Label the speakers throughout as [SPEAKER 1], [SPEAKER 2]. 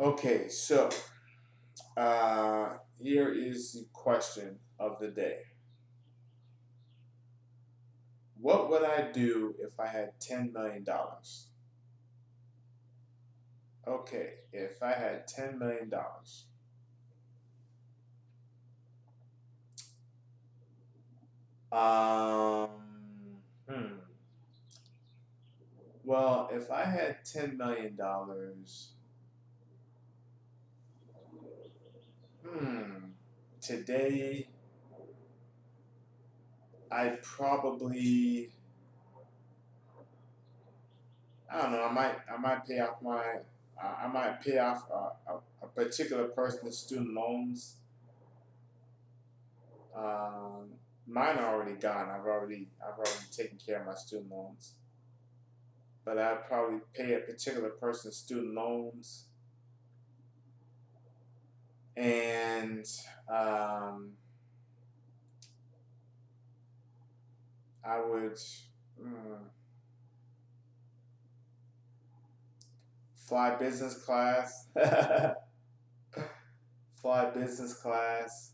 [SPEAKER 1] Okay, so here is the question of the day. What would I do if I had $10 million? Okay, if I had $10 million. Um, hmm. Well, if I had $10 million, hmm, today I'd probably, I don't know, I might pay off I might pay off a particular person's student loans. Um, Mine are already gone. I've already taken care of my student loans. But I'd probably pay a particular person's student loans, and um, I would mm, fly business class, fly business class,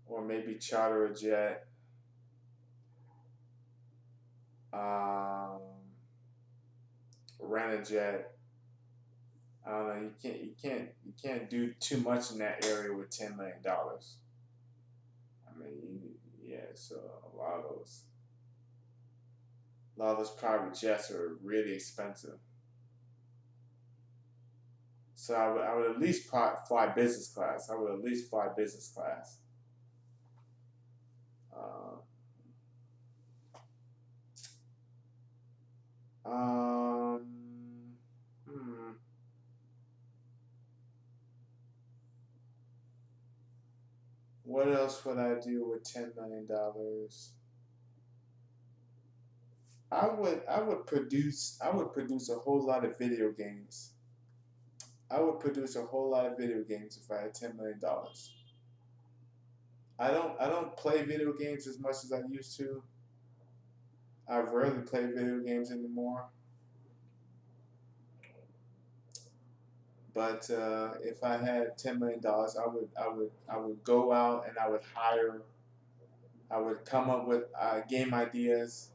[SPEAKER 1] or maybe charter a jet. Um, Rent a jet. I don't know. You can't do too much in that area with $10 million. I mean, yeah. So a lot of those private jets are really expensive. So I would at least fly business class. I would at least fly business class. Uh, um, hmm. What else would I do with $10 million? I would produce a whole lot of video games. I would produce a whole lot of video games if I had $10 million. I don't play video games as much as I used to. I rarely play video games anymore. But if I had $10 million, I would go out and I would hire. I would come up with game ideas,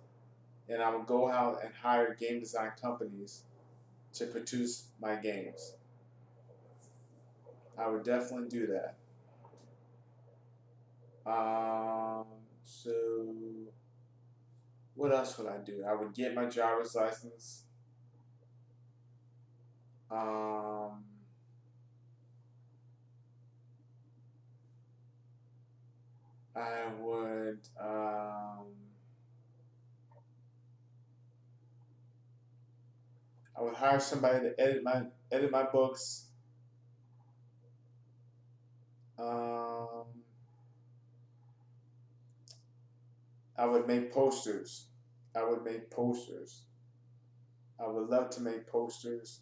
[SPEAKER 1] and I would go out and hire game design companies to produce my games. I would definitely do that. So what else would I do? I would get my driver's license. Um, I would. I would hire somebody to edit my books. Um, I would make posters. I would make posters. I would love to make posters,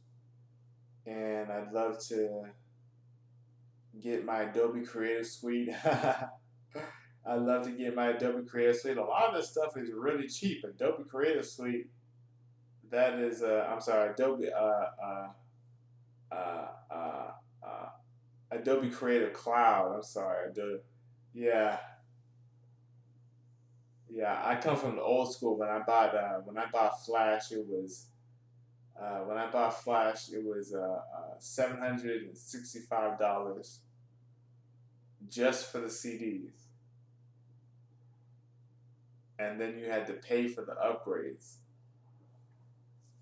[SPEAKER 1] and I'd love to get my Adobe Creative Suite. I'd love to get my Adobe Creative Suite. A lot of this stuff is really cheap. Adobe Creative Suite, that is, I'm sorry, uh, uh, uh, Adobe Creative Cloud. I'm sorry, yeah, yeah. I come from the old school. When I bought Flash, it was $765 just for the CDs, and then you had to pay for the upgrades.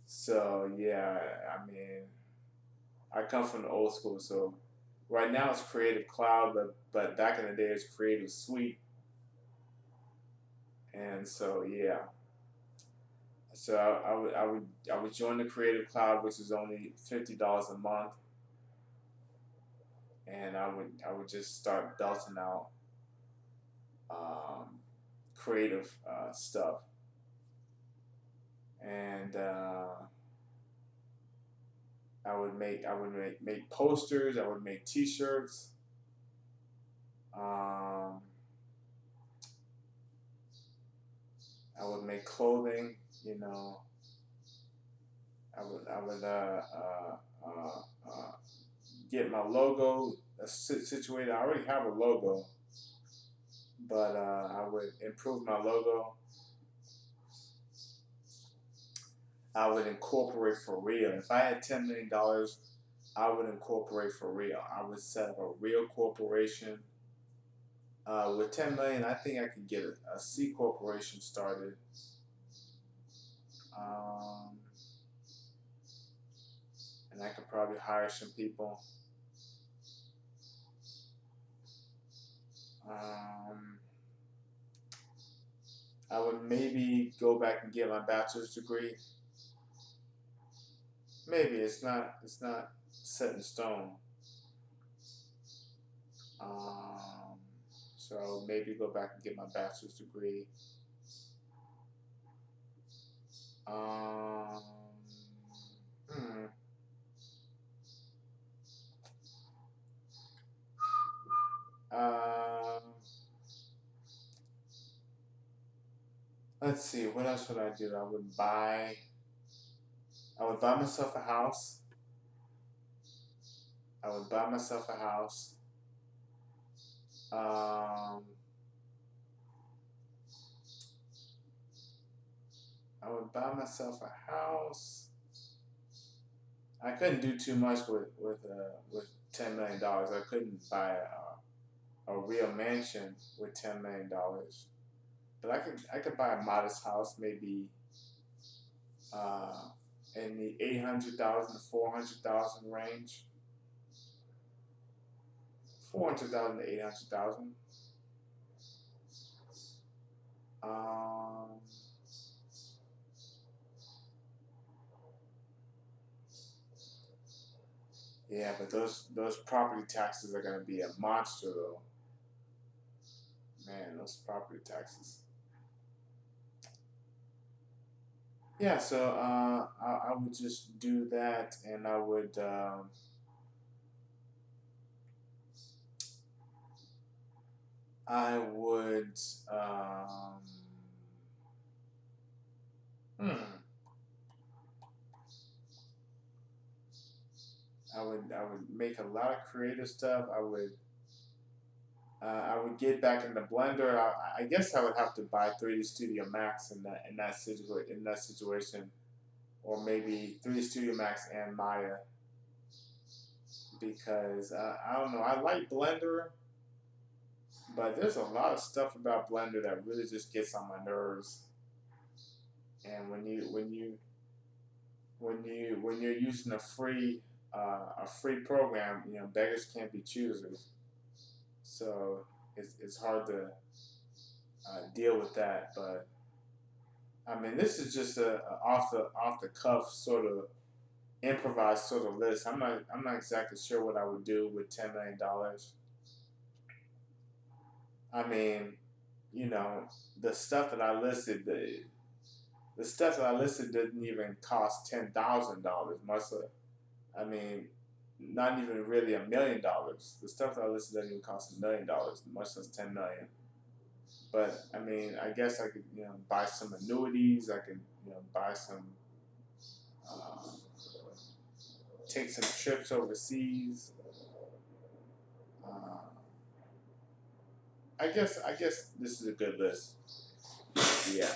[SPEAKER 1] So yeah, I mean, I come from the old school, so right now it's Creative Cloud, but back in the day it's Creative Suite, and so yeah. So I would join the Creative Cloud, which is only $50 a month, and I would just start belting out um, creative stuff, and I would make posters. I would make T-shirts. Um, I would make clothing. You know, I would uh, uh, uh, get my logo situated. I already have a logo, but I would improve my logo. I would incorporate for real. If I had $10 million, I would incorporate for real. I would set up a real corporation. With 10 million, I think I could get a C corporation started. And I could probably hire some people. I would maybe go back and get my bachelor's degree. Maybe it's not set in stone. So maybe go back and get my bachelor's degree. Let's see, what else would I do? I would buy myself a house. I would buy myself a house. I would buy myself a house. I couldn't do too much with $10 million. I couldn't buy a real mansion with $10 million. But I could buy a modest house, maybe in the 800,000 to 400,000 range. 400,000 to 800,000. Yeah, but those property taxes are gonna be a monster though. Man, those property taxes. Yeah, so I would just do that, and I would I would I would make a lot of creative stuff. I would get back into Blender. I guess I would have to buy 3D Studio Max in that situation, or maybe 3D Studio Max and Maya, because I don't know. I like Blender, but there's a lot of stuff about Blender that really just gets on my nerves. And when you're using a free program, you know, beggars can't be choosers. So it's hard to deal with that. But I mean, this is just a off the cuff sort of improvised sort of list. I'm not exactly sure what I would do with $10 million. I mean, you know, the stuff that I listed, the stuff that I listed didn't even cost $10,000. I mean, not even really $1 million. The stuff that I listed doesn't even cost $1 million, much less 10 million. But I mean, I guess I could, you know, buy some annuities. I could, you know, buy some, take some trips overseas. I guess this is a good list. Yeah.